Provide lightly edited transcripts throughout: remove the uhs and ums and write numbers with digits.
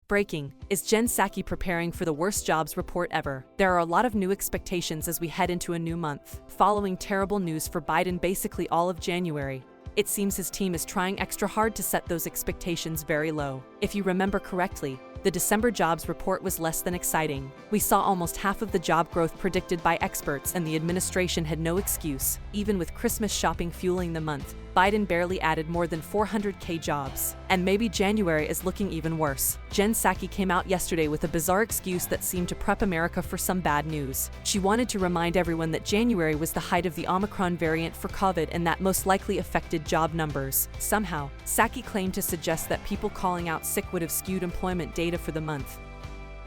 Breaking. Is Jen Psaki preparing for the worst jobs report ever? There are a lot of new expectations as we head into a new month. Following terrible news for Biden basically all of January, it seems his team is trying extra hard to set those expectations very low. If you remember correctly, the December jobs report was less than exciting. We saw almost half of the job growth predicted by experts, and the administration had no excuse. Even with Christmas shopping fueling the month, Biden barely added more than 400,000 jobs. And maybe January is looking even worse. Jen Psaki came out yesterday with a bizarre excuse that seemed to prep America for some bad news. She wanted to remind everyone that January was the height of the Omicron variant for COVID and that most likely affected job numbers. Somehow, Psaki claimed to suggest that people calling out sick would have skewed employment data for the month,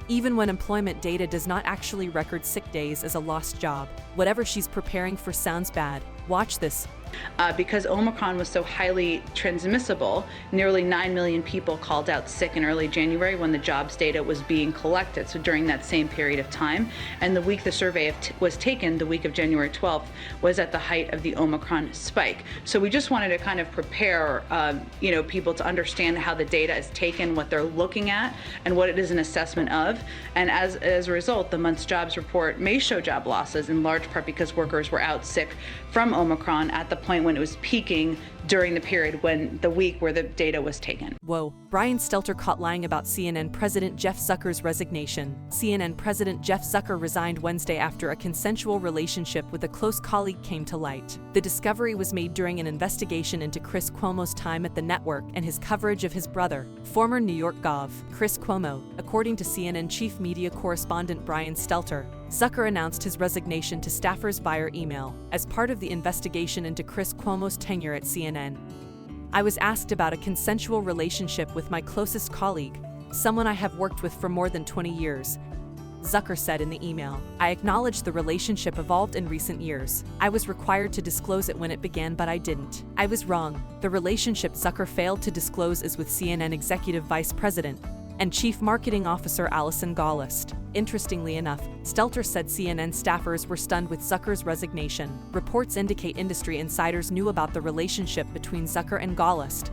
even when employment data does not actually record sick days as a lost job. Whatever she's preparing for sounds bad. Watch this. Because Omicron was so highly transmissible, nearly 9 million people called out sick in early January when the jobs data was being collected, so during that same period of time. And the week the survey was taken, the week of January 12th, was at the height of the Omicron spike. So we just wanted to kind of prepare people to understand how the data is taken, what they're looking at, and what it is an assessment of. And as a result, the month's jobs report may show job losses, in large part because workers were out sick from Omicron at the point when it was peaking during the period when the week where the data was taken. Whoa. Brian Stelter caught lying about CNN President Jeff Zucker's resignation. CNN President Jeff Zucker resigned Wednesday after a consensual relationship with a close colleague came to light. The discovery was made during an investigation into Chris Cuomo's time at the network and his coverage of his brother, former New York Gov. Chris Cuomo. According to CNN chief media correspondent Brian Stelter, Zucker announced his resignation to staffers via email as part of the investigation into Chris Cuomo's tenure at CNN. I was asked about a consensual relationship with my closest colleague, someone I have worked with for more than 20 years, Zucker said in the email. I acknowledge the relationship evolved in recent years. I was required to disclose it when it began, but I didn't. I was wrong. The relationship Zucker failed to disclose is with CNN Executive Vice President and Chief Marketing Officer Allison Gollust. Interestingly enough, Stelter said CNN staffers were stunned with Zucker's resignation. Reports indicate industry insiders knew about the relationship between Zucker and Gollust,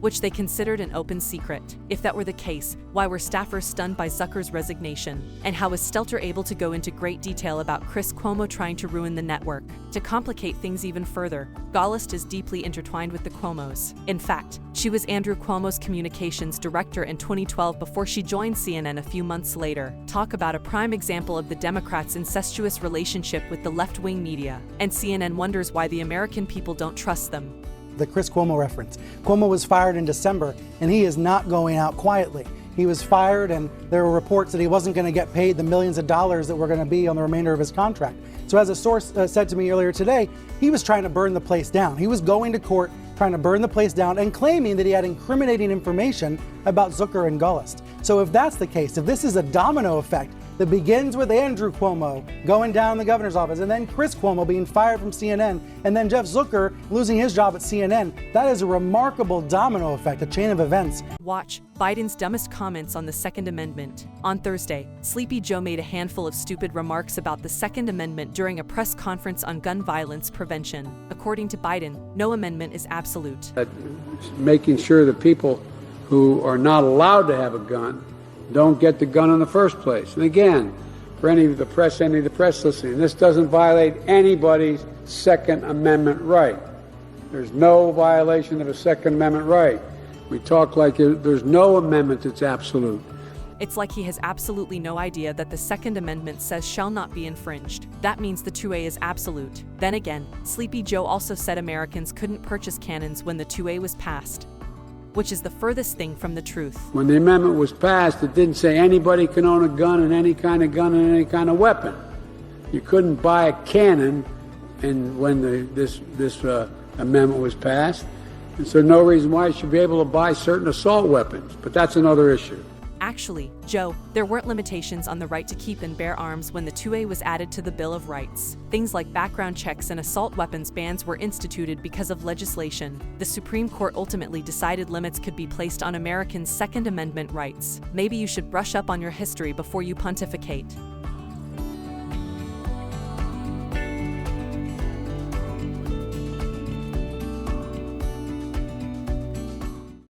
which they considered an open secret. If that were the case, why were staffers stunned by Zucker's resignation? And how was Stelter able to go into great detail about Chris Cuomo trying to ruin the network? To complicate things even further, Gollust is deeply intertwined with the Cuomos. In fact, she was Andrew Cuomo's communications director in 2012 before she joined CNN a few months later. Talk about a prime example of the Democrats' incestuous relationship with the left-wing media. And CNN wonders why the American people don't trust them. The Chris Cuomo reference. Cuomo was fired in December, and he is not going out quietly. He was fired, and there were reports that he wasn't going to get paid the millions of dollars that were going to be on the remainder of his contract. So as a source said to me earlier today, he was trying to burn the place down. He was going to court trying to burn the place down and claiming that he had incriminating information about Zucker and Gollust. So if that's the case, if this is a domino effect that begins with Andrew Cuomo going down in the governor's office, and then Chris Cuomo being fired from CNN, and then Jeff Zucker losing his job at CNN, that is a remarkable domino effect, a chain of events. Watch Biden's dumbest comments on the Second Amendment. On Thursday, Sleepy Joe made a handful of stupid remarks about the Second Amendment during a press conference on gun violence prevention. According to Biden, no amendment is absolute. Making sure that people who are not allowed to have a gun don't get the gun in the first place. And again, for any of the press listening, this doesn't violate anybody's Second Amendment right. There's no violation of a Second Amendment right. We talk like there's no amendment that's absolute. It's like he has absolutely no idea that the Second Amendment says shall not be infringed. That means the 2A is absolute. Then again, Sleepy Joe also said Americans couldn't purchase cannons when the 2A was passed, which is the furthest thing from the truth. When the amendment was passed, it didn't say anybody can own a gun and any kind of gun and any kind of weapon. You couldn't buy a cannon, and when this amendment was passed, and so no reason why you should be able to buy certain assault weapons. But that's another issue. Actually, Joe, there weren't limitations on the right to keep and bear arms when the 2A was added to the Bill of Rights. Things like background checks and assault weapons bans were instituted because of legislation. The Supreme Court ultimately decided limits could be placed on Americans' Second Amendment rights. Maybe you should brush up on your history before you pontificate.